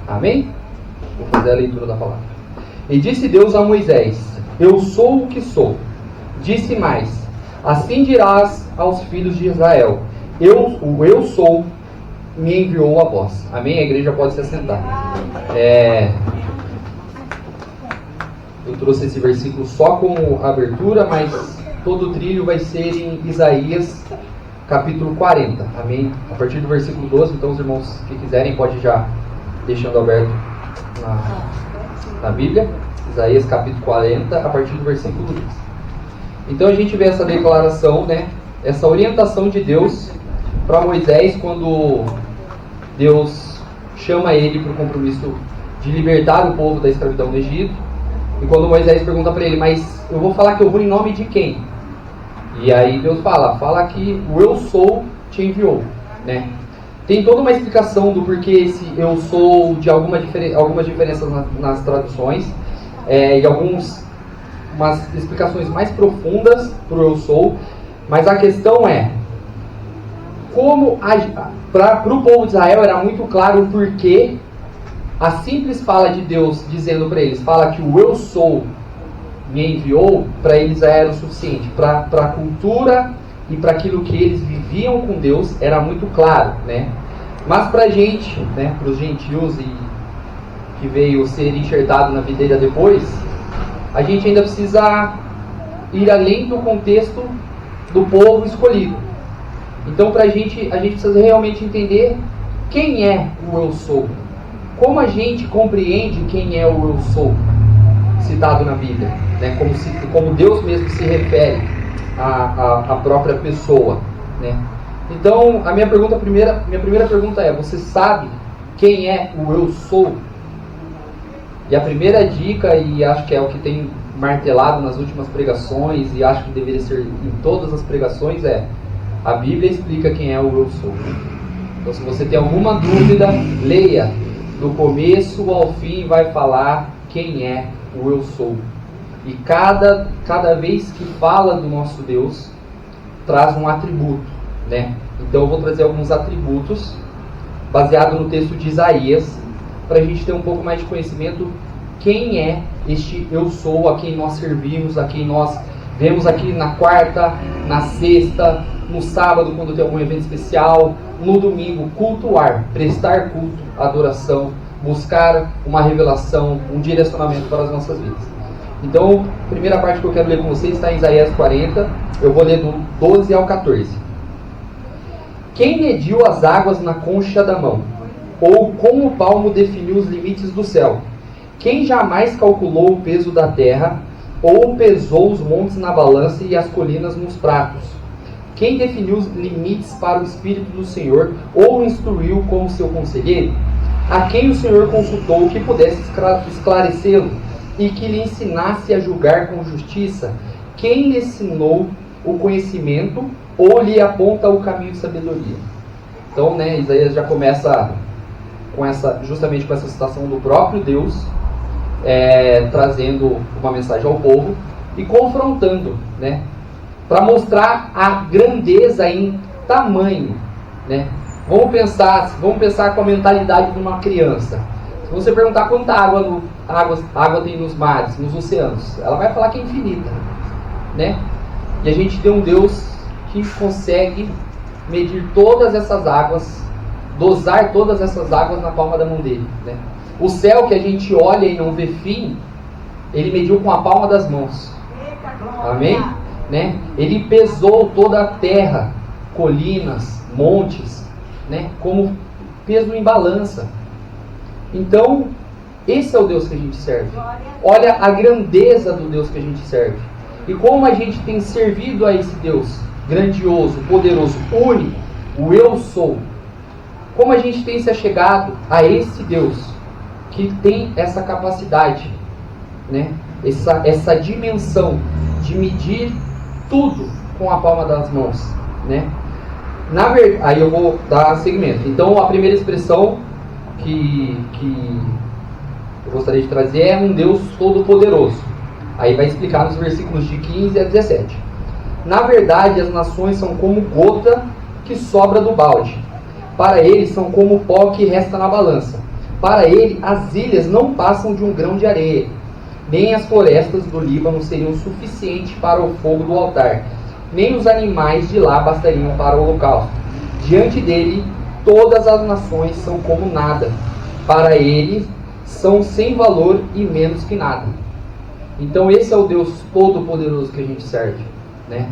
Amém? Vou fazer a leitura da palavra. E disse Deus a Moisés: eu sou o que sou. Disse mais: assim dirás aos filhos de Israel: eu sou, me enviou a vós. Amém? A igreja pode se assentar. Eu trouxe esse versículo só com a abertura, mas todo o trilho vai ser em Isaías capítulo 40. Amém? A partir do versículo 12. Então os irmãos que quiserem pode já deixando aberto na Bíblia. Isaías capítulo 40, a partir do versículo 12. Então a gente vê essa declaração, né? Essa orientação de Deus para Moisés quando Deus chama ele para o compromisso de libertar o povo da escravidão do Egito. E quando Moisés pergunta para ele: mas eu vou falar que eu vou em nome de quem? E aí Deus fala que o eu sou te enviou, né? Tem toda uma explicação do porquê esse eu sou, de algumas diferenças nas traduções, e umas explicações mais profundas para o eu sou. Mas a questão é, como para o povo de Israel era muito claro o porquê a simples fala de Deus dizendo para eles, fala que o eu sou me enviou, para eles já era o suficiente. Para a cultura e para aquilo que eles viviam com Deus era muito claro, né? Mas para a gente, né, para os gentios e que veio ser enxertado na videira depois, a gente ainda precisa ir além do contexto do povo escolhido. Então a gente precisa realmente entender quem é o eu sou. Como a gente compreende quem é o eu sou citado na Bíblia, né? Como Deus mesmo se refere à própria pessoa, né? Então a minha primeira pergunta é: você sabe quem é o eu sou? E a primeira dica, e acho que é o que tem martelado nas últimas pregações, e acho que deveria ser em todas as pregações, é: a Bíblia explica quem é o eu sou. Então se você tem alguma dúvida, leia do começo ao fim, vai falar quem é o eu sou. E cada vez que fala do nosso Deus, traz um atributo, né? Então eu vou trazer alguns atributos baseado no texto de Isaías, para a gente ter um pouco mais de conhecimento quem é este eu sou, a quem nós servimos, a quem nós vemos aqui na quarta, na sexta, no sábado quando tem algum evento especial, no domingo, cultuar, prestar culto, adoração, buscar uma revelação, um direcionamento para as nossas vidas. Então, a primeira parte que eu quero ler com vocês está em Isaías 40, eu vou ler do 12 ao 14. Quem mediu as águas na concha da mão? Ou com o palmo definiu os limites do céu? Quem jamais calculou o peso da terra, ou pesou os montes na balança e as colinas nos pratos? Quem definiu os limites para o Espírito do Senhor, ou o instruiu como seu conselheiro? A quem o Senhor consultou que pudesse esclarecê-lo, e que lhe ensinasse a julgar com justiça? Quem lhe ensinou o conhecimento, ou lhe aponta o caminho de sabedoria? Então, né, Isaías já começa justamente com essa citação do próprio Deus, trazendo uma mensagem ao povo e confrontando, né, para mostrar a grandeza em tamanho, né? Vamos pensar com a mentalidade de uma criança. Se você perguntar quanta água tem nos mares, nos oceanos, ela vai falar que é infinita, né? E a gente tem um Deus que consegue medir todas essas águas, dosar todas essas águas na palma da mão dele, né? O céu que a gente olha e não vê fim, ele mediu com a palma das mãos. Amém? Né? Ele pesou toda a terra, colinas, montes, né? Como peso em balança. Então, esse é o Deus que a gente serve. Olha a grandeza do Deus que a gente serve. E como a gente tem servido a esse Deus grandioso, poderoso, único, o eu sou. Como a gente tem se achegado a esse Deus que tem essa capacidade, né? Essa dimensão de medir tudo com a palma das mãos, né? Aí eu vou dar segmento. Então a primeira expressão que eu gostaria de trazer é um Deus todo-poderoso. Aí vai explicar nos versículos de 15 a 17. Na verdade, as nações são como gota que sobra do balde. Para eles são como pó que resta na balança. Para ele, as ilhas não passam de um grão de areia, nem as florestas do Líbano seriam suficientes para o fogo do altar, nem os animais de lá bastariam para o holocausto. Diante dele, todas as nações são como nada. Para ele, são sem valor e menos que nada. Então esse é o Deus Todo-Poderoso que a gente serve, né?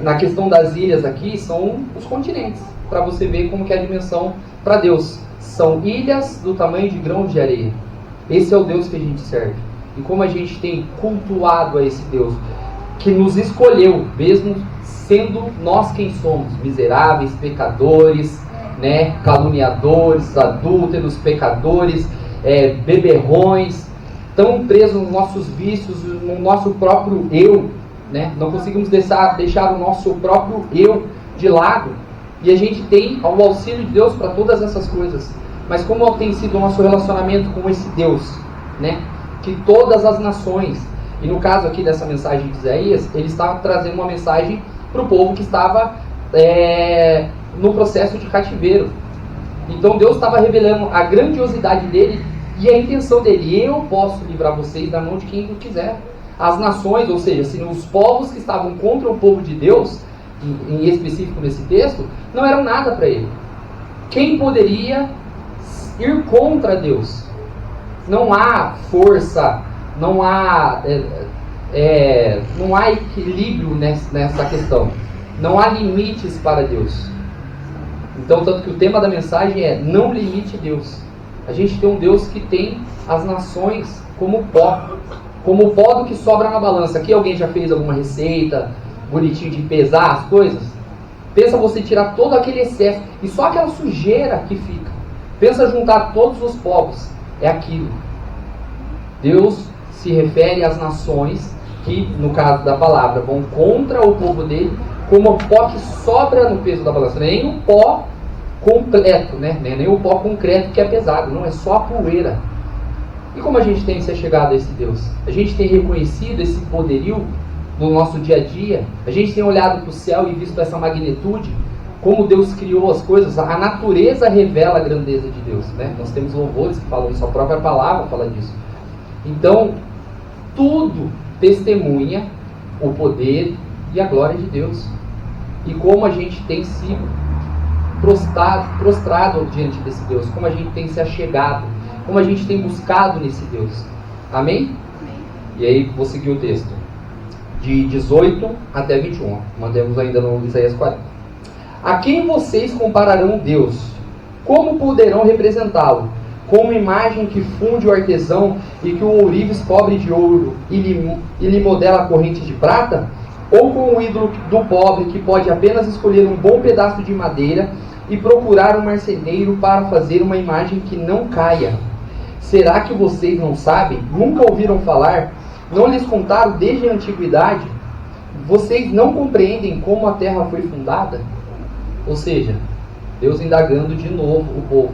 Na questão das ilhas aqui, são os continentes, para você ver como que é a dimensão para Deus. São ilhas do tamanho de grãos de areia. Esse é o Deus que a gente serve. E como a gente tem cultuado a esse Deus, que nos escolheu, mesmo sendo nós quem somos, miseráveis, pecadores, né, caluniadores, adúlteros, pecadores, beberrões, tão presos nos nossos vícios, no nosso próprio eu, né? Não conseguimos deixar o nosso próprio eu de lado, e a gente tem o auxílio de Deus para todas essas coisas. Mas como tem sido o nosso relacionamento com esse Deus, né? Que todas as nações, e no caso aqui dessa mensagem de Isaías, ele estava trazendo uma mensagem para o povo que estava no processo de cativeiro. Então Deus estava revelando a grandiosidade dele e a intenção dele. Eu posso livrar vocês da mão de quem eu quiser. As nações, ou seja, assim, os povos que estavam contra o povo de Deus, em específico nesse texto, não eram nada para ele. Quem poderia ir contra Deus? Não há força, não há equilíbrio nessa questão. Não há limites para Deus. Então, tanto que o tema da mensagem é: não limite Deus. A gente tem um Deus que tem as nações como o pó do que sobra na balança. Aqui alguém já fez alguma receita bonitinho de pesar as coisas? Pensa você tirar todo aquele excesso e só aquela sujeira que fica. Pensa juntar todos os povos. É aquilo. Deus se refere às nações que, no caso da palavra, vão contra o povo dele, como o pó que sobra no peso da balança. Nem o pó completo, né? Nem o pó concreto que é pesado. Não, é só a poeira. E como a gente tem se chegado a esse Deus? A gente tem reconhecido esse poderio no nosso dia a dia? A gente tem olhado para o céu e visto essa magnitude? Como Deus criou as coisas? A natureza revela a grandeza de Deus, né? Nós temos louvores que falam isso, a própria palavra fala disso. Então, tudo testemunha o poder e a glória de Deus. E como a gente tem sido prostrado diante desse Deus, como a gente tem se achegado, como a gente tem buscado nesse Deus. Amém? E aí vou seguir o texto de 18 até 21. Mandemos ainda no Isaías 40. A quem vocês compararão Deus? Como poderão representá-lo? Com uma imagem que funde o artesão e que o ourives cobre de ouro e lhe modela a corrente de prata? Ou com o ídolo do pobre que pode apenas escolher um bom pedaço de madeira e procurar um marceneiro para fazer uma imagem que não caia? Será que vocês não sabem? Nunca ouviram falar? Não lhes contaram desde a antiguidade? Vocês não compreendem como a terra foi fundada? Ou seja, Deus indagando de novo o povo.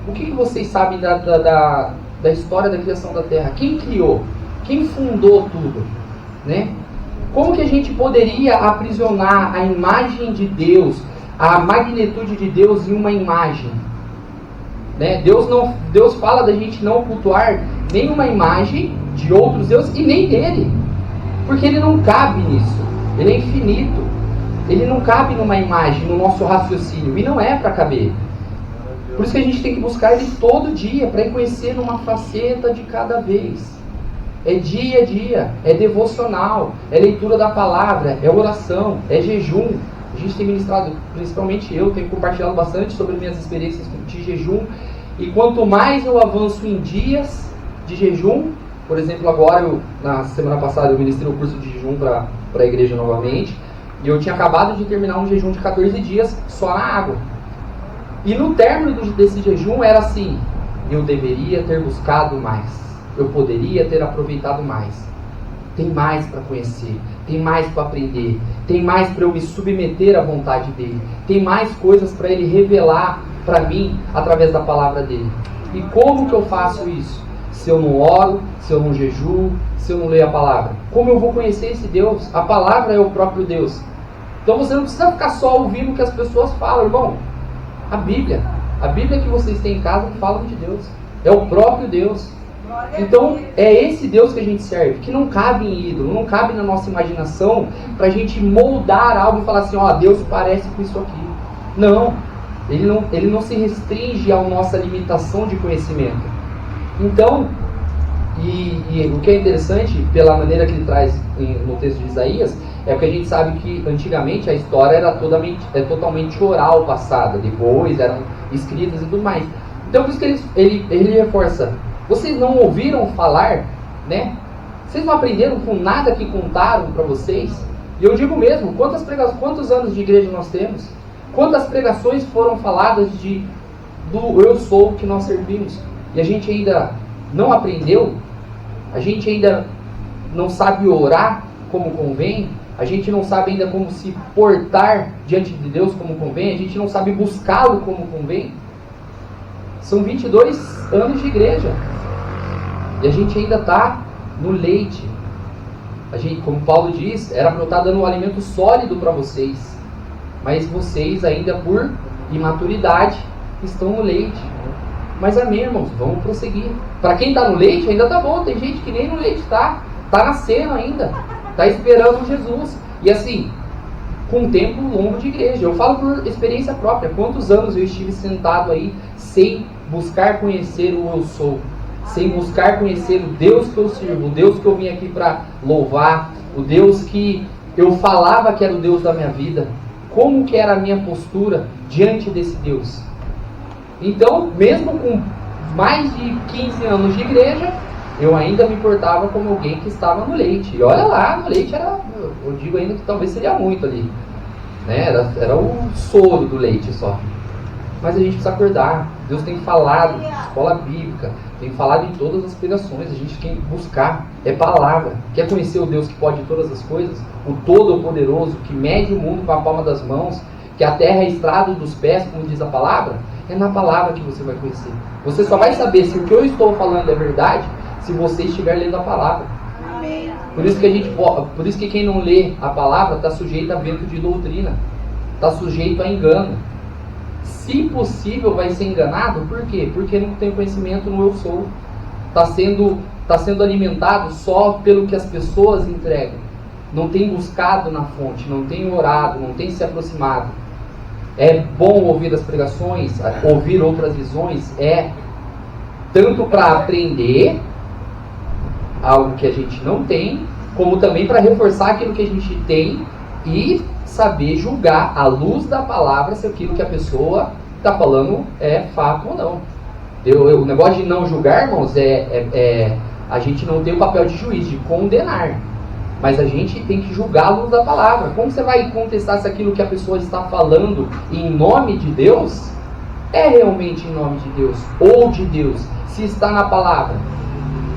O que vocês sabem da história da criação da terra? Quem criou? Quem fundou tudo? Né? Como que a gente poderia aprisionar a imagem de Deus, a magnitude de Deus em uma imagem? Né? Deus fala da gente não cultuar nenhuma imagem de outros deuses e nem dele, porque ele não cabe nisso. Ele é infinito, ele não cabe numa imagem, no nosso raciocínio, e não é para caber. Por isso que a gente tem que buscar ele todo dia, para ir conhecer numa faceta de cada vez. É dia a dia, é devocional, é leitura da palavra, é oração, é jejum. A gente tem ministrado, principalmente eu, tenho compartilhado bastante sobre minhas experiências de jejum. E quanto mais eu avanço em dias de jejum, por exemplo, agora, na semana passada, eu ministrei o curso de jejum para a igreja novamente. E eu tinha acabado de terminar um jejum de 14 dias só na água. E no término desse jejum era assim: eu deveria ter buscado mais, eu poderia ter aproveitado mais. Tem mais para conhecer, tem mais para aprender, tem mais para eu me submeter à vontade dele, tem mais coisas para ele revelar para mim através da palavra dele. E como que eu faço isso? Se eu não oro, se eu não jejuo, se eu não leio a palavra? Como eu vou conhecer esse Deus? A palavra é o próprio Deus. Então você não precisa ficar só ouvindo o que as pessoas falam, irmão. A Bíblia que vocês têm em casa que falam de Deus. É o próprio Deus. Então, é esse Deus que a gente serve, que não cabe em ídolo, não cabe na nossa imaginação para a gente moldar algo e falar assim, ó, Deus parece com isso aqui. Não, ele não se restringe à nossa limitação de conhecimento. Então, e o que é interessante, pela maneira que ele traz no texto de Isaías, é que a gente sabe que antigamente a história era totalmente oral passada, depois eram escritas e tudo mais. Então, por isso que ele reforça, vocês não ouviram falar, né? Vocês não aprenderam com nada que contaram para vocês? E eu digo mesmo, quantos anos de igreja nós temos? Quantas pregações foram faladas do eu sou que nós servimos? E a gente ainda não aprendeu? A gente ainda não sabe orar como convém? A gente não sabe ainda como se portar diante de Deus como convém? A gente não sabe buscá-lo como convém? São 22 anos de igreja. E a gente ainda está no leite. A gente, como Paulo diz, era para eu estar dando um alimento sólido para vocês. Mas vocês ainda por imaturidade estão no leite. Mas amém, irmãos, vamos prosseguir. Para quem está no leite ainda está bom. Tem gente que nem no leite está. Está nascendo ainda. Está esperando Jesus. E assim, com um tempo longo de igreja. Eu falo por experiência própria. Quantos anos eu estive sentado aí sem buscar conhecer o eu sou, sem buscar conhecer o Deus que eu sirvo, o Deus que eu vim aqui para louvar, o Deus que eu falava que era o Deus da minha vida. Como que era a minha postura diante desse Deus? Então, mesmo com mais de 15 anos de igreja, eu ainda me portava como alguém que estava no leite. E olha lá, no leite era, eu digo ainda que talvez seria muito ali, né? Era o soro do leite só. Mas a gente precisa acordar. Deus tem falado, escola bíblica, tem falado em todas as pregações. A gente tem que buscar, é palavra. Quer conhecer o Deus que pode todas as coisas? O Todo-Poderoso, que mede o mundo com a palma das mãos, que a terra é estrado dos pés, como diz a palavra? É na palavra que você vai conhecer. Você só vai saber se o que eu estou falando é verdade se você estiver lendo a palavra. Por isso que quem não lê a palavra está sujeito a vento de doutrina, está sujeito a engano. Se possível vai ser enganado. Por quê? Porque não tem conhecimento no eu sou. Está sendo alimentado só pelo que as pessoas entregam. Não tem buscado na fonte, não tem orado, não tem se aproximado. É bom ouvir as pregações, ouvir outras visões, tanto para aprender algo que a gente não tem, como também para reforçar aquilo que a gente tem e saber julgar à luz da palavra se aquilo que a pessoa está falando é fato ou não. O negócio de não julgar, irmãos, a gente não tem o papel de juiz, de condenar. Mas a gente tem que julgar à luz da palavra. Como você vai contestar se aquilo que a pessoa está falando em nome de Deus é realmente em nome de Deus ou de Deus, se está na palavra?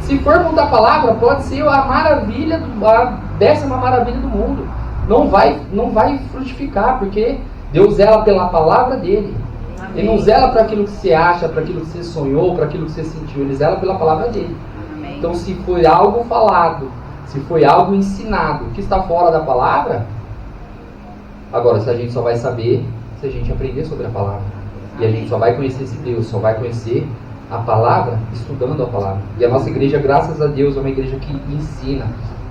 Se for contra a palavra, pode ser a 10ª maravilha do mundo. Não vai frutificar, porque Deus zela pela palavra dele. Amém. Ele não zela para aquilo que você acha, para aquilo que você sonhou, para aquilo que você sentiu. Ele zela pela palavra dele. Amém. Então, se foi algo falado, se foi algo ensinado que está fora da palavra, agora, se a gente só vai saber se a gente aprender sobre a palavra. E a gente só vai conhecer esse Deus, só vai conhecer a palavra estudando a palavra. E a nossa igreja, graças a Deus, é uma igreja que ensina.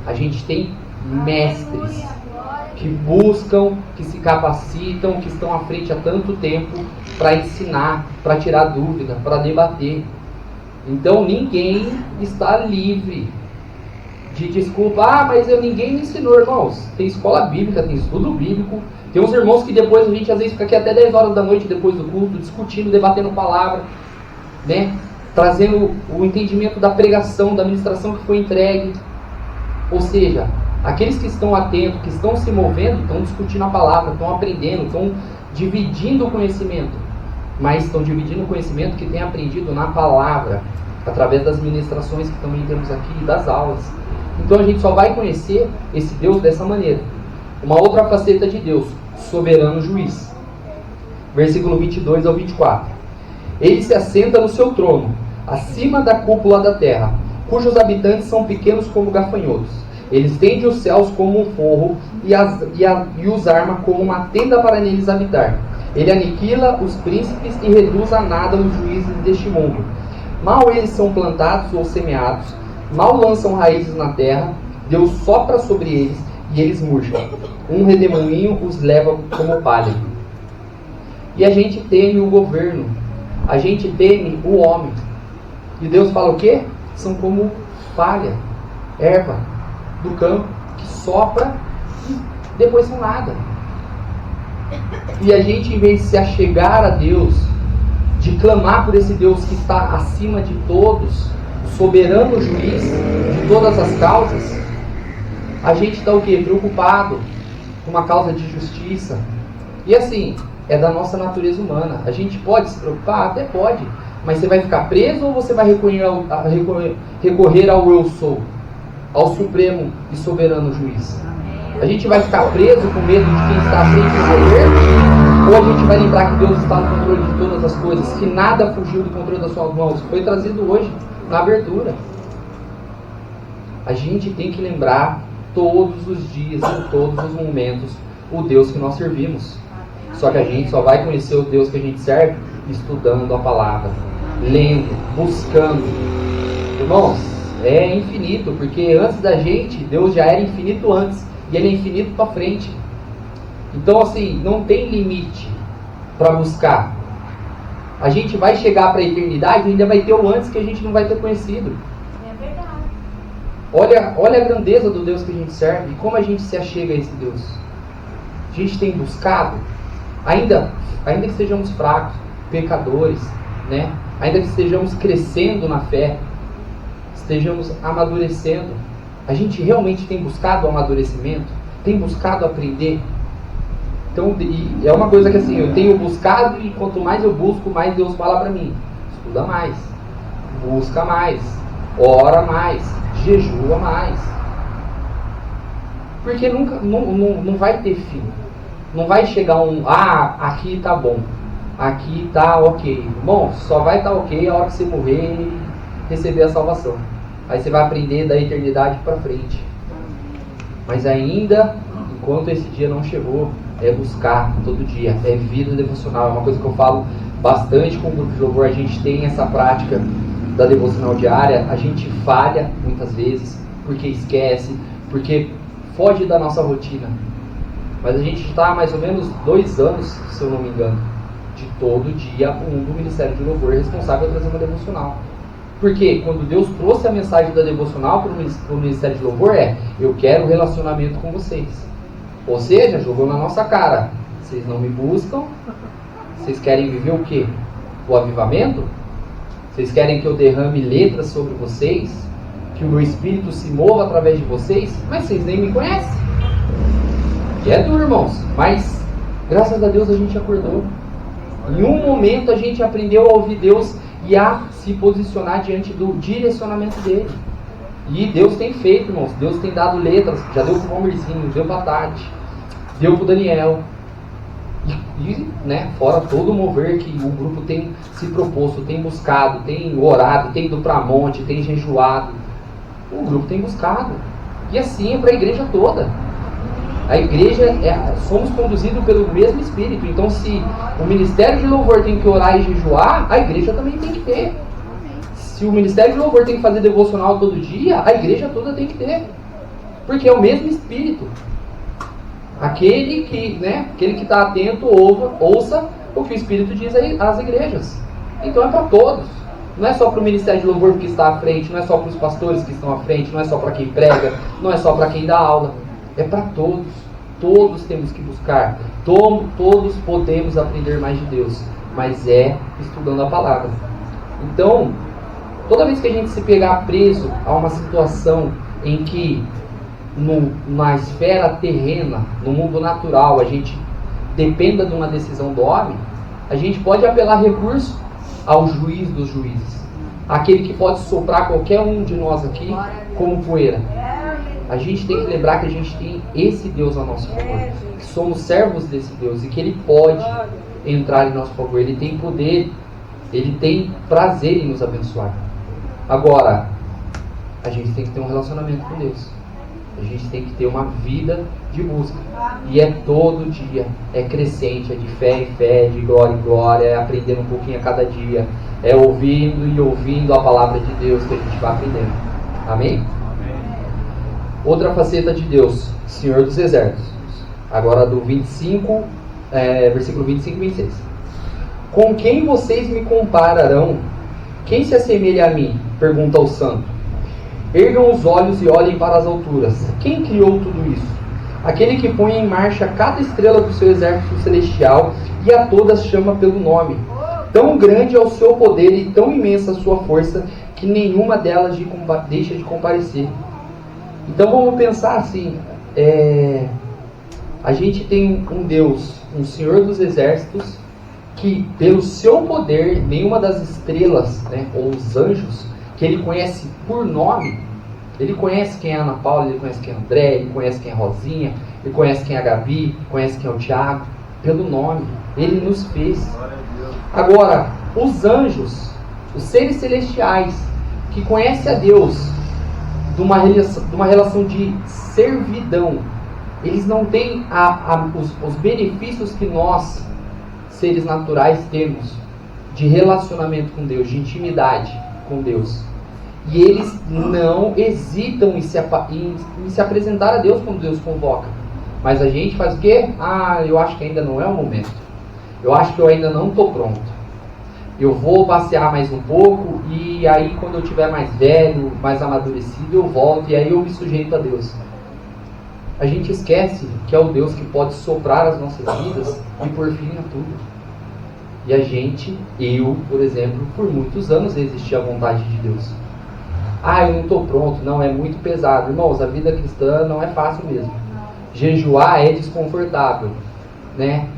A gente tem mestres que buscam, que se capacitam, que estão à frente há tanto tempo para ensinar, para tirar dúvida, para debater. Então ninguém está livre de desculpa. Mas ninguém me ensinou, irmãos. Tem escola bíblica, tem estudo bíblico. Tem uns irmãos que depois a gente às vezes fica aqui até 10 horas da noite depois do culto, discutindo, debatendo palavra, né? Trazendo o entendimento da pregação, da ministração que foi entregue. Ou seja, aqueles que estão atentos, que estão se movendo, estão discutindo a palavra, estão aprendendo, estão dividindo o conhecimento. Mas estão dividindo o conhecimento que têm aprendido na palavra, através das ministrações que também temos aqui, das aulas. Então a gente só vai conhecer esse Deus dessa maneira. Uma outra faceta de Deus, soberano juiz. Versículo 22 ao 24. Ele se assenta no seu trono, acima da cúpula da terra, cujos habitantes são pequenos como gafanhotos. Ele estende os céus como um forro e os arma como uma tenda para neles habitar. Ele aniquila os príncipes e reduz a nada os juízes deste mundo. Mal eles são plantados ou semeados, mal lançam raízes na terra, Deus sopra sobre eles e eles murcham. Um redemoinho os leva como palha. E a gente teme o governo, a gente teme o homem. E Deus fala o quê? São como palha, erva do campo, que sopra e depois são nada. E a gente, em vez de se achegar a Deus, de clamar por esse Deus que está acima de todos, soberano juiz de todas as causas, a gente está o quê? Preocupado com uma causa de justiça. E assim, é da nossa natureza humana. A gente pode se preocupar? Até pode. Mas você vai ficar preso ou você vai recorrer ao eu sou? Ao supremo e soberano juiz? A gente vai ficar preso com medo de quem está à frente do poder? Ou a gente vai lembrar que Deus está no controle de todas as coisas, que nada fugiu do controle das suas mãos? Foi trazido hoje, na abertura. A gente tem que lembrar todos os dias, em todos os momentos, o Deus que nós servimos. Só que a gente só vai conhecer o Deus que a gente serve estudando a palavra, lendo, buscando. Irmãos, é infinito, porque antes da gente, Deus já era infinito antes, e Ele é infinito para frente. Então assim, não tem limite para buscar. A gente vai chegar para a eternidade e ainda vai ter o antes que a gente não vai ter conhecido. É verdade. Olha a grandeza do Deus que a gente serve e como a gente se achega a esse Deus. A gente tem buscado, ainda que sejamos fracos, pecadores, né? Ainda que estejamos crescendo na fé, estejamos amadurecendo, a gente realmente tem buscado o amadurecimento? Tem buscado aprender? Então, é uma coisa que assim, eu tenho buscado e quanto mais eu busco, mais Deus fala para mim. Estuda mais, busca mais, ora mais, jejua mais. Porque não vai ter fim. Não vai chegar aqui tá bom, aqui tá ok. Bom, só vai estar ok a hora que você morrer e receber a salvação. Aí você vai aprender da eternidade para frente. Mas ainda, enquanto esse dia não chegou, é buscar todo dia, é vida devocional. É uma coisa que eu falo bastante com o grupo de louvor. A gente tem essa prática da devocional diária. A gente falha muitas vezes porque esquece, porque foge da nossa rotina. Mas a gente está há mais ou menos 2 anos, se eu não me engano, de todo dia do Ministério de Louvor responsável por trazer uma devocional. Porque quando Deus trouxe a mensagem da devocional para o Ministério de Louvor eu quero relacionamento com vocês. Ou seja, jogou na nossa cara. Vocês não me buscam. Vocês querem viver o quê? O avivamento? Vocês querem que eu derrame letras sobre vocês? Que o meu espírito se mova através de vocês? Mas vocês nem me conhecem. E é duro, irmãos. Mas, graças a Deus, a gente acordou. Em um momento a gente aprendeu a ouvir Deus e a se posicionar diante do direcionamento dele. E Deus tem feito, irmãos. Deus tem dado letras. Já deu para o Romerzinho, deu para a Tati, deu para o Daniel. E né, fora todo o mover que o grupo tem se proposto, tem buscado, tem orado, tem ido para monte, tem jejuado. O grupo tem buscado. E assim é para a igreja toda. A igreja, somos conduzidos pelo mesmo Espírito. Então se o Ministério de Louvor tem que orar e jejuar, a igreja também tem que ter. Se o Ministério de Louvor tem que fazer devocional todo dia, a igreja toda tem que ter. Porque é o mesmo Espírito. Aquele que está atento, ouça o que o Espírito diz às igrejas. Então é para todos. Não é só para o Ministério de Louvor que está à frente, não é só para os pastores que estão à frente, não é só para quem prega, não é só para quem dá aula. É para todos. Todos temos que buscar. Todos podemos aprender mais de Deus. Mas é estudando a palavra. Então, toda vez que a gente se pegar preso a uma situação em que na esfera terrena, no mundo natural, a gente dependa de uma decisão do homem, a gente pode apelar recurso ao juiz dos juízes. Aquele que pode soprar qualquer um de nós aqui como poeira. A gente tem que lembrar que a gente tem esse Deus a nosso favor, que somos servos desse Deus e que Ele pode entrar em nosso favor. Ele tem poder, Ele tem prazer em nos abençoar. Agora, a gente tem que ter um relacionamento com Deus. A gente tem que ter uma vida de busca. E é todo dia, é crescente, é de fé em fé, de glória em glória, é aprendendo um pouquinho a cada dia, é ouvindo e ouvindo a palavra de Deus que a gente vai aprendendo. Amém? Outra faceta de Deus, Senhor dos Exércitos. Agora do 25, versículo 25 e 26. Com quem vocês me compararão? Quem se assemelha a mim? Pergunta o santo. Ergam os olhos e olhem para as alturas. Quem criou tudo isso? Aquele que põe em marcha cada estrela do seu exército celestial e a todas chama pelo nome. Tão grande é o seu poder e tão imensa a sua força que nenhuma delas deixa de comparecer. Então vamos pensar assim, a gente tem um Deus, um Senhor dos Exércitos, que pelo seu poder, nenhuma das estrelas, né, ou os anjos, que ele conhece por nome, ele conhece quem é a Ana Paula, ele conhece quem é a André, ele conhece quem é a Rosinha, ele conhece quem é a Gabi, conhece quem é o Tiago, pelo nome, ele nos fez. Agora, os anjos, os seres celestiais, que conhecem a Deus de uma relação de servidão, eles não têm os benefícios que nós, seres naturais, temos de relacionamento com Deus, de intimidade com Deus. E eles não hesitam em se apresentar a Deus quando Deus convoca. Mas a gente faz o quê? Eu acho que ainda não é o momento. Eu acho que eu ainda não estou pronto. Eu vou passear mais um pouco e aí quando eu estiver mais velho, mais amadurecido, eu volto e aí eu me sujeito a Deus. A gente esquece que é o Deus que pode soprar as nossas vidas e pôr fim a tudo. E eu, por exemplo, por muitos anos resisti à vontade de Deus. Eu não estou pronto, não, é muito pesado. Irmãos, a vida cristã não é fácil mesmo. Jejuar é desconfortável, né?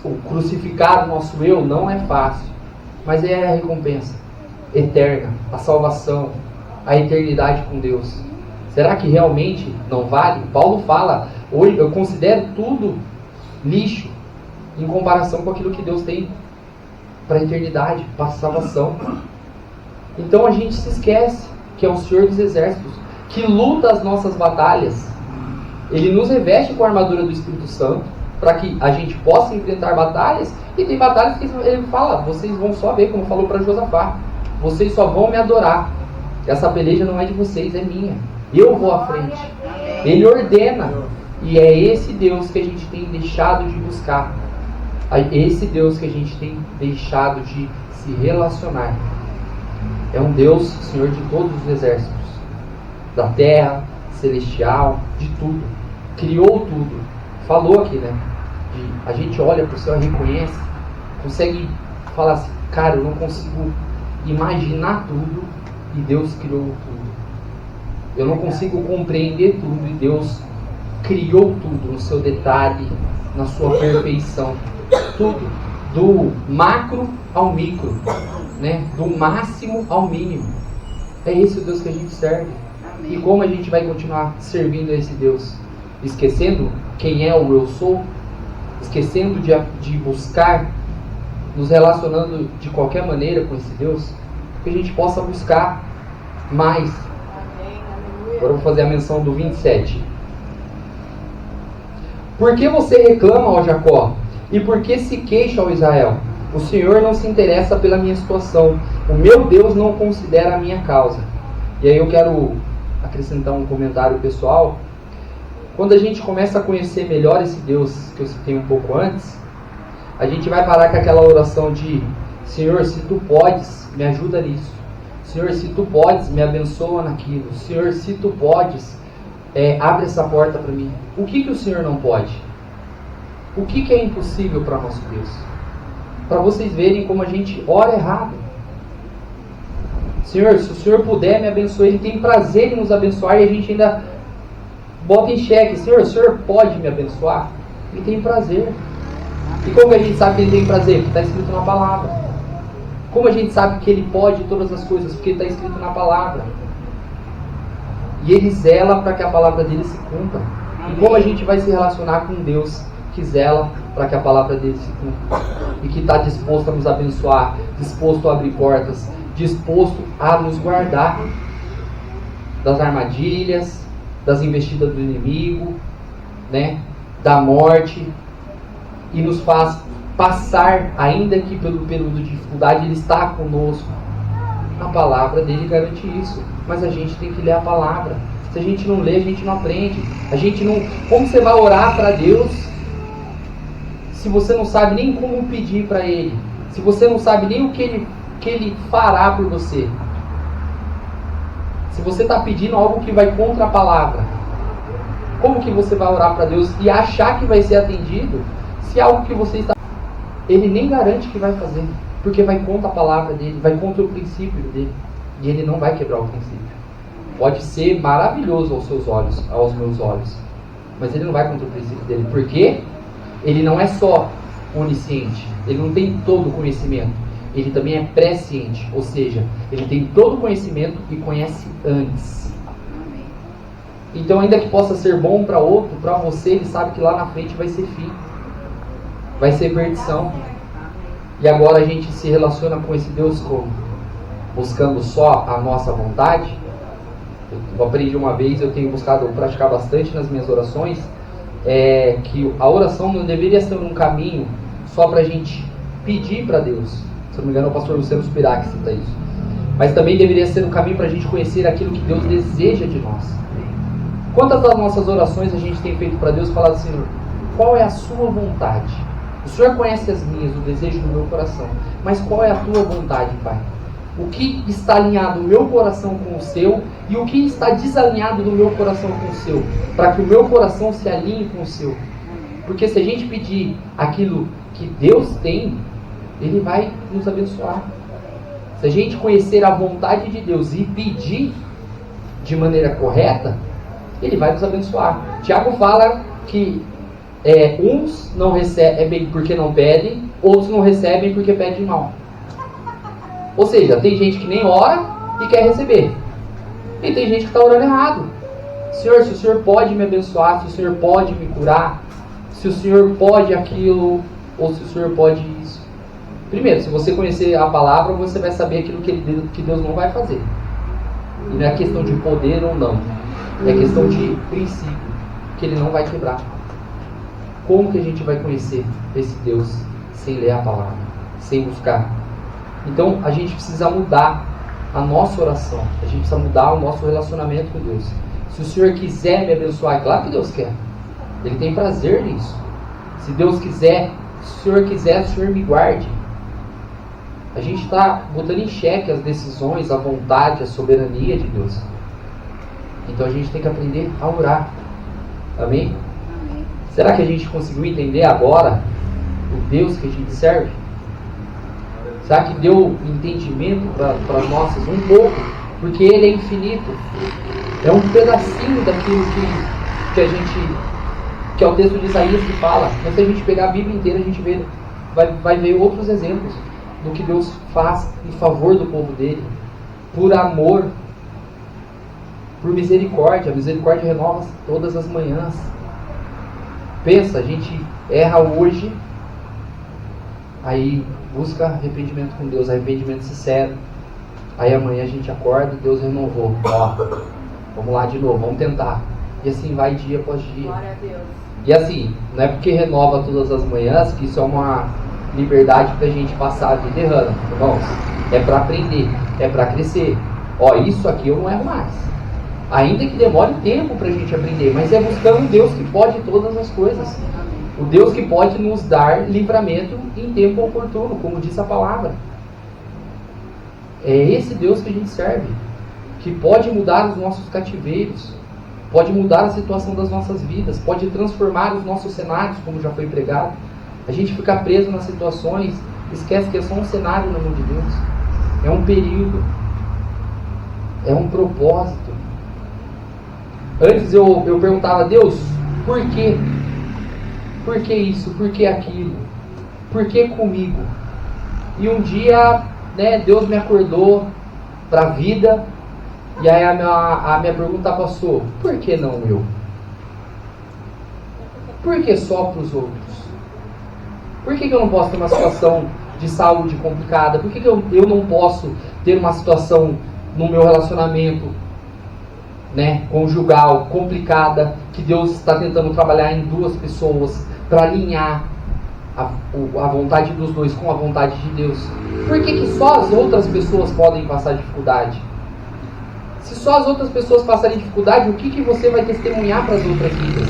O crucificar o nosso eu não é fácil, mas é a recompensa eterna, a salvação, a eternidade com Deus. Será que realmente não vale? Paulo fala, hoje eu considero tudo lixo em comparação com aquilo que Deus tem para a eternidade, para a salvação. Então a gente se esquece que é o Senhor dos Exércitos, que luta as nossas batalhas. Ele nos reveste com a armadura do Espírito Santo, para que a gente possa enfrentar batalhas, e tem batalhas que ele fala, vocês vão só ver, como falou para Josafá, vocês só vão me adorar, essa peleja não é de vocês, é minha, eu vou à frente. Ele ordena, e é esse Deus que a gente tem deixado de buscar, esse Deus que a gente tem deixado de se relacionar. É um Deus, Senhor de todos os exércitos, da terra, celestial, de tudo, criou tudo, falou aqui, né? A gente olha para o céu e reconhece, consegue falar assim, cara, eu não consigo imaginar tudo e Deus criou tudo. Eu não consigo compreender tudo e Deus criou tudo no seu detalhe, na sua perfeição. Tudo, do macro ao micro, né? Do máximo ao mínimo. É esse o Deus que a gente serve. E como a gente vai continuar servindo a esse Deus? Esquecendo quem é o eu sou? Esquecendo de buscar, nos relacionando de qualquer maneira com esse Deus? Que a gente possa buscar mais. Agora eu vou fazer a menção do 27. Por que você reclama, ó Jacó? E por que se queixa, ó Israel? O Senhor não se interessa pela minha situação. O meu Deus não considera a minha causa. E aí eu quero acrescentar um comentário pessoal. Quando a gente começa a conhecer melhor esse Deus que eu citei um pouco antes, a gente vai parar com aquela oração de Senhor, se tu podes, me ajuda nisso. Senhor, se tu podes, me abençoa naquilo. Senhor, se tu podes, abre essa porta para mim. O que o Senhor não pode? O que é impossível para nosso Deus? Para vocês verem como a gente ora errado. Senhor, se o Senhor puder me abençoar, Ele tem prazer em nos abençoar e a gente ainda bota em xeque. Senhor, o Senhor pode me abençoar? Ele tem prazer. E como a gente sabe que Ele tem prazer? Porque está escrito na palavra. Como a gente sabe que Ele pode todas as coisas? Porque está escrito na palavra. E Ele zela para que a palavra dele se cumpra. E como a gente vai se relacionar com Deus que zela para que a palavra dele se cumpra? E que está disposto a nos abençoar, disposto a abrir portas, disposto a nos guardar das armadilhas, das investidas do inimigo, né, da morte, e nos faz passar, ainda que pelo período de dificuldade, Ele está conosco. A palavra dele garante isso, mas a gente tem que ler a palavra. Se a gente não lê, a gente não aprende. A gente não... Como você vai orar para Deus se você não sabe nem como pedir para Ele? Se você não sabe nem o que Ele fará por você? Se você está pedindo algo que vai contra a palavra, como que você vai orar para Deus e achar que vai ser atendido se algo que você está... Ele nem garante que vai fazer, porque vai contra a palavra dele, vai contra o princípio dele, e Ele não vai quebrar o princípio. Pode ser maravilhoso aos seus olhos, aos meus olhos, mas Ele não vai contra o princípio dele, porque Ele não é só onisciente, Ele não tem todo o conhecimento, Ele também é presciente, ou seja, Ele tem todo o conhecimento e conhece antes. Então, ainda que possa ser bom para outro, para você, Ele sabe que lá na frente vai ser fim, vai ser perdição. E agora a gente se relaciona com esse Deus como? Buscando só a nossa vontade? Eu aprendi uma vez, eu tenho buscado praticar bastante nas minhas orações, que a oração não deveria ser um caminho só para a gente pedir para Deus. Se não me engano, é o pastor Luciano Spirac que cita isso. Mas também deveria ser um caminho para a gente conhecer aquilo que Deus deseja de nós. Quantas das nossas orações a gente tem feito para Deus, falado assim: qual é a sua vontade? O Senhor conhece as minhas, o desejo do meu coração, mas qual é a tua vontade, Pai? O que está alinhado no meu coração com o seu e o que está desalinhado no meu coração com o seu, para que o meu coração se alinhe com o seu. Porque se a gente pedir aquilo que Deus tem, Ele vai nos abençoar. Se a gente conhecer a vontade de Deus e pedir de maneira correta, Ele vai nos abençoar. Tiago fala que uns não recebem porque não pedem, outros não recebem porque pedem mal. Ou seja, tem gente que nem ora e quer receber, e tem gente que está orando errado. Senhor, se o Senhor pode me abençoar, se o Senhor pode me curar, se o Senhor pode aquilo, ou se o Senhor pode isso. Primeiro, se você conhecer a palavra, você vai saber aquilo que Deus não vai fazer. E não é questão de poder ou não, é questão de princípio, que Ele não vai quebrar. Como que a gente vai conhecer esse Deus sem ler a palavra, sem buscar? Então a gente precisa mudar a nossa oração, a gente precisa mudar o nosso relacionamento com Deus. Se o Senhor quiser me abençoar, é claro que Deus quer, Ele tem prazer nisso. Se Deus quiser, se o Senhor quiser, o Senhor me guarde. A gente está botando em xeque as decisões, a vontade, a soberania de Deus. Então a gente tem que aprender a orar. Amém? Será que a gente conseguiu entender agora o Deus que a gente serve? Será que deu entendimento para nós um pouco? Porque Ele é infinito. É um pedacinho daquilo que é o texto de Isaías que fala. Mas se a gente pegar a Bíblia inteira, a gente vai ver outros exemplos do que Deus faz em favor do povo dele. Por amor, por misericórdia. A misericórdia renova todas as manhãs. Pensa, a gente erra hoje, aí busca arrependimento com Deus, arrependimento sincero. Aí amanhã a gente acorda, Deus renovou. Ó, vamos lá de novo, vamos tentar. E assim vai dia após dia. Glória a Deus. E assim, não é porque renova todas as manhãs que isso é uma liberdade pra gente passar a vida errando, irmãos. É pra aprender, é pra crescer. Ó, isso aqui eu não erro mais. Ainda que demore tempo pra gente aprender, mas é buscando um Deus que pode todas as coisas. O Deus que pode nos dar livramento em tempo oportuno, como diz a palavra. É esse Deus que a gente serve, que pode mudar os nossos cativeiros, pode mudar a situação das nossas vidas, pode transformar os nossos cenários, como já foi pregado. A gente fica preso nas situações, esquece que é só um cenário na mão de Deus. É um período, é um propósito. Antes eu perguntava a Deus, por quê? Por que isso? Por que aquilo? Por que comigo? E um dia, Deus me acordou para a vida, e aí a minha pergunta passou, por que não eu? Por que só para os outros? Por que eu não posso ter uma situação de saúde complicada? Por que eu não posso ter uma situação no meu relacionamento né, conjugal, complicada, que Deus está tentando trabalhar em duas pessoas para alinhar a vontade dos dois com a vontade de Deus. Por que só as outras pessoas podem passar dificuldade? Se só as outras pessoas passarem dificuldade, o que você vai testemunhar para as outras vidas?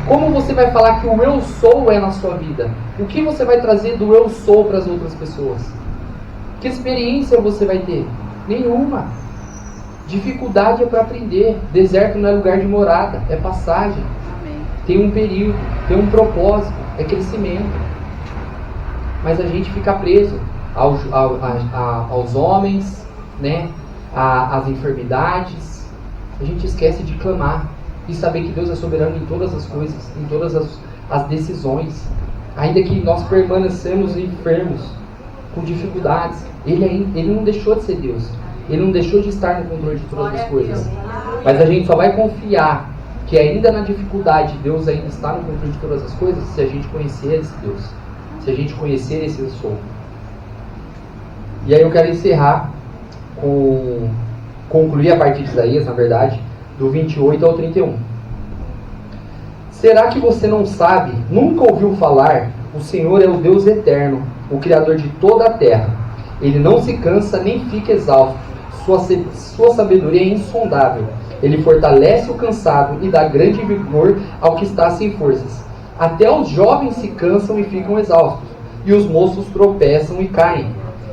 Como você vai falar que o eu sou é na sua vida? O que você vai trazer do eu sou para as outras pessoas? Que experiência você vai ter? Nenhuma. Dificuldade é para aprender. Deserto não é lugar de morada, é passagem. Tem um período, tem um propósito, é crescimento. Mas a gente fica preso aos homens, né? Às enfermidades. A gente esquece de clamar e saber que Deus é soberano em todas as coisas, em todas as decisões. Ainda que nós permanecemos enfermos, com dificuldades, Ele não deixou de ser Deus. Ele não deixou de estar no controle de todas as coisas. Mas a gente só vai confiar que ainda na dificuldade Deus ainda está no controle de todas as coisas se a gente conhecer esse Deus, se a gente conhecer esse eu sou. E aí eu quero encerrar concluir a partir de Isaías, na verdade, do 28 ao 31. Será que você não sabe, nunca ouviu falar? O Senhor é o Deus eterno, o Criador de toda a terra. Ele não se cansa nem fica exausto. Sua sabedoria é insondável. Ele fortalece o cansado e dá grande vigor ao que está sem forças. Até os jovens se cansam e ficam exaustos, e os moços tropeçam e caem.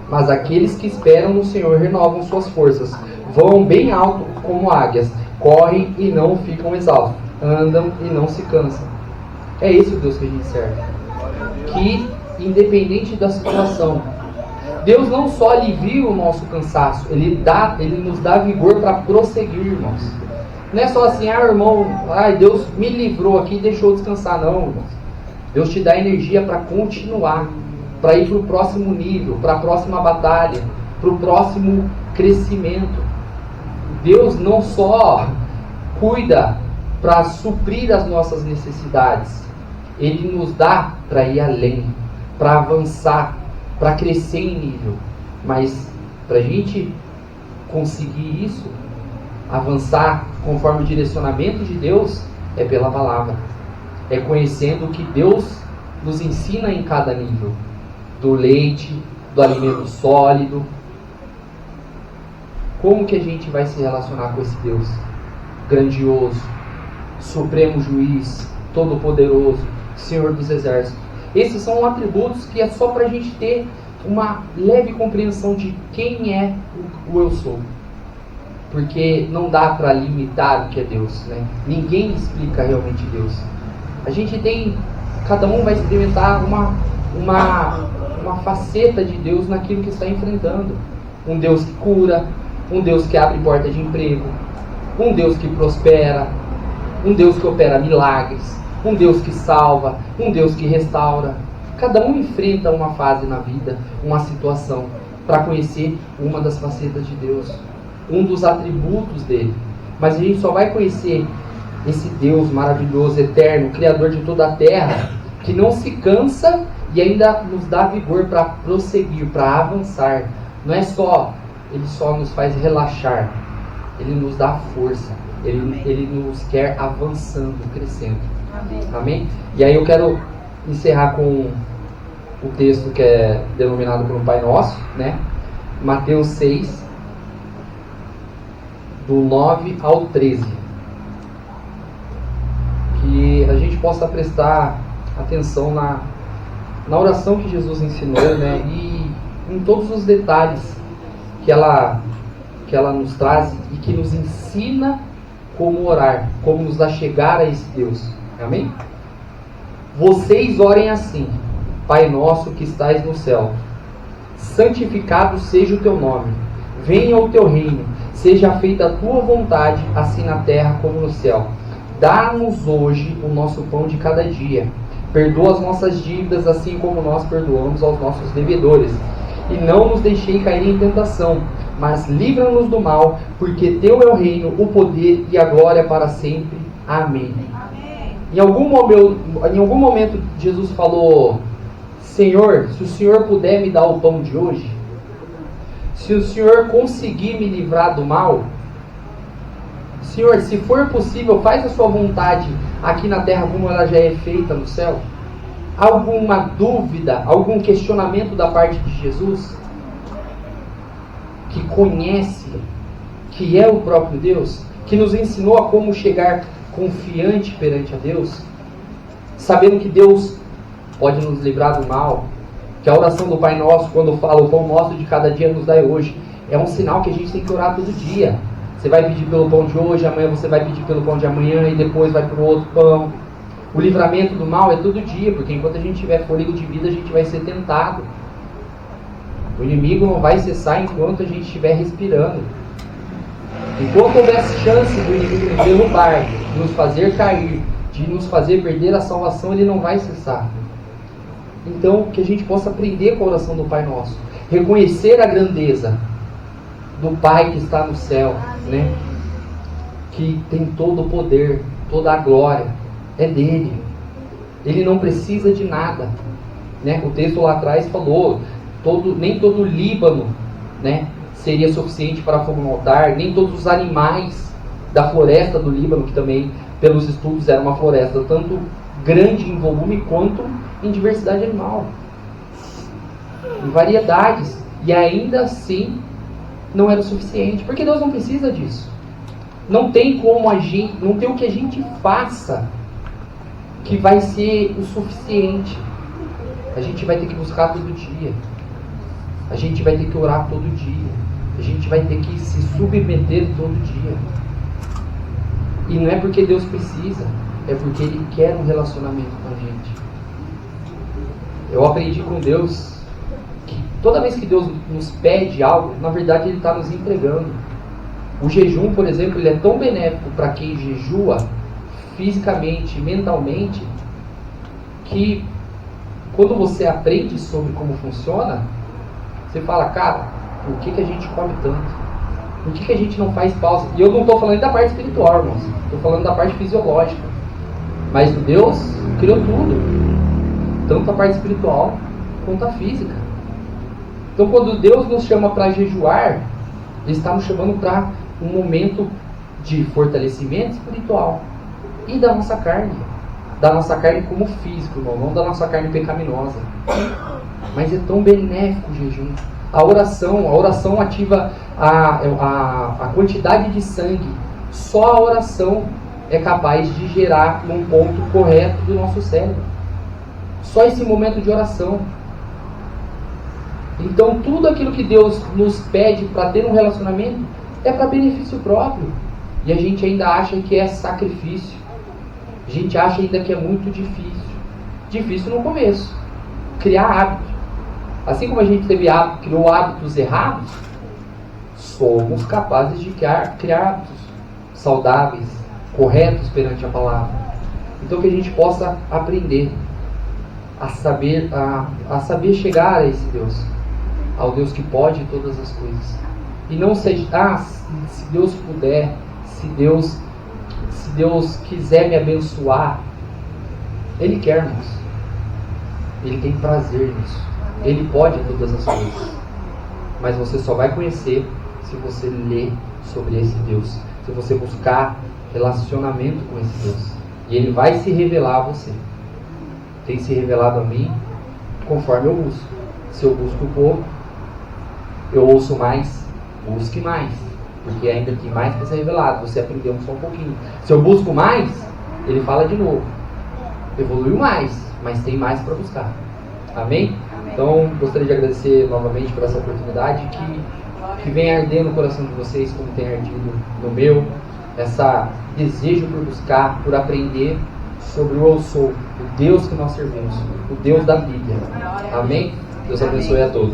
Mas aqueles que esperam no Senhor renovam suas forças. Voam bem alto como águias, correm e não ficam exaustos, andam e não se cansam. É esse o Deus que a gente serve. Que, independente da situação, Deus não só alivia o nosso cansaço, Ele nos dá vigor para prosseguir, irmãos. Não é só assim, irmão, Deus me livrou aqui e deixou descansar. Não, irmãos. Deus te dá energia para continuar, para ir para o próximo nível, para a próxima batalha, para o próximo crescimento. Deus não só cuida para suprir as nossas necessidades, Ele nos dá para ir além, para avançar, para crescer em nível. Mas para a gente conseguir isso, avançar conforme o direcionamento de Deus, é pela palavra. É conhecendo o que Deus nos ensina em cada nível. Do leite, do alimento sólido. Como que a gente vai se relacionar com esse Deus grandioso, supremo juiz, todo-poderoso, Senhor dos exércitos? Esses são atributos que é só para a gente ter uma leve compreensão de quem é o eu sou. Porque não dá para limitar o que é Deus, né? Ninguém explica realmente Deus. A gente tem, cada um vai experimentar uma faceta de Deus naquilo que está enfrentando. Um Deus que cura, um Deus que abre porta de emprego, um Deus que prospera, um Deus que opera milagres, um Deus que salva, um Deus que restaura. Cada um enfrenta uma fase na vida, uma situação, para conhecer uma das facetas de Deus, um dos atributos dele. Mas a gente só vai conhecer esse Deus maravilhoso, eterno, Criador de toda a terra, que não se cansa e ainda nos dá vigor para prosseguir, para avançar. Não é só, Ele só nos faz relaxar, Ele nos dá força, Ele nos quer avançando, crescendo. Amém. Amém? E aí eu quero encerrar com o texto que é denominado por um Pai Nosso, né? Mateus 6, do 9 ao 13. Que a gente possa prestar atenção na oração que Jesus ensinou, né? E em todos os detalhes que ela nos traz e que nos ensina como orar, como nos achegar a esse Deus. Amém? Vocês orem assim: Pai nosso que estais no céu, santificado seja o teu nome, venha o teu reino, seja feita a tua vontade, assim na terra como no céu. Dá-nos hoje o nosso pão de cada dia. Perdoa as nossas dívidas, assim como nós perdoamos aos nossos devedores. E não nos deixei cair em tentação, mas livra-nos do mal, porque teu é o reino, o poder e a glória para sempre. Amém. Em algum momento Jesus falou: Senhor, se o Senhor puder me dar o pão de hoje, se o Senhor conseguir me livrar do mal, Senhor, se for possível, faz a sua vontade aqui na terra como ela já é feita no céu. Alguma dúvida, algum questionamento da parte de Jesus? Que conhece, que é o próprio Deus, que nos ensinou a como chegar confiante perante a Deus, sabendo que Deus pode nos livrar do mal, que a oração do Pai Nosso, quando fala o pão nosso de cada dia nos dai hoje, é um sinal que a gente tem que orar todo dia. Você vai pedir pelo pão de hoje, amanhã você vai pedir pelo pão de amanhã e depois vai para o outro pão. O livramento do mal é todo dia, porque enquanto a gente tiver fôlego de vida, a gente vai ser tentado. O inimigo não vai cessar enquanto a gente estiver respirando. Enquanto houver chance do inimigo nos derrubar, de nos fazer cair, de nos fazer perder a salvação, ele não vai cessar. Então, que a gente possa aprender com a oração do Pai Nosso. Reconhecer a grandeza do Pai que está no céu, né? Que tem todo o poder, toda a glória. É dele. Ele não precisa de nada, né? O texto lá atrás falou, nem todo o Líbano, né, seria suficiente para fogo no altar, nem todos os animais da floresta do Líbano, que também, pelos estudos, era uma floresta tanto grande em volume quanto em diversidade animal, em variedades, e ainda assim não era o suficiente, porque Deus não precisa disso. Não tem como não tem o que a gente faça que vai ser o suficiente. A gente vai ter que buscar todo dia. A gente vai ter que orar todo dia. A gente vai ter que se submeter todo dia. E não é porque Deus precisa, é porque Ele quer um relacionamento com a gente. Eu aprendi com Deus que toda vez que Deus nos pede algo, na verdade Ele está nos entregando. O jejum, por exemplo, ele é tão benéfico para quem jejua fisicamente, mentalmente, que quando você aprende sobre como funciona, você fala, cara, por que a gente come tanto? Por que a gente não faz pausa? E eu não estou falando da parte espiritual, irmãos. Estou falando da parte fisiológica. Mas Deus criou tudo. Tanto a parte espiritual quanto a física. Então quando Deus nos chama para jejuar, Ele está nos chamando para um momento de fortalecimento espiritual. E da nossa carne. Da nossa carne como físico, irmão. Não da nossa carne pecaminosa. Mas é tão benéfico o jejum. A oração ativa a quantidade de sangue. Só a oração é capaz de gerar um ponto correto do nosso cérebro. Só esse momento de oração. Então tudo aquilo que Deus nos pede para ter um relacionamento é para benefício próprio. E a gente ainda acha que é sacrifício. A gente acha ainda que é muito difícil. Difícil no começo. Criar hábito. Assim como a gente criou hábitos errados, somos capazes de criar hábitos saudáveis, corretos perante a palavra. Então que a gente possa aprender a saber chegar a esse Deus, ao Deus que pode todas as coisas. E não seja, se Deus puder, se Deus quiser me abençoar, Ele quer, irmãos. Ele tem prazer nisso. Ele pode todas as coisas. Mas você só vai conhecer se você ler sobre esse Deus, se você buscar relacionamento com esse Deus. E Ele vai se revelar a você. Tem se revelado a mim conforme eu busco. Se eu busco pouco, eu ouço mais, busque mais, porque ainda tem mais para ser revelado. Você aprendeu só um pouquinho. Se eu busco mais, Ele fala de novo. Evoluiu mais, mas tem mais para buscar. Amém? Então, gostaria de agradecer novamente por essa oportunidade, que venha arder no coração de vocês, como tem ardido no meu, essa desejo por buscar, por aprender sobre o Eu Sou, o Deus que nós servimos, o Deus da Bíblia. Amém? Deus abençoe a todos.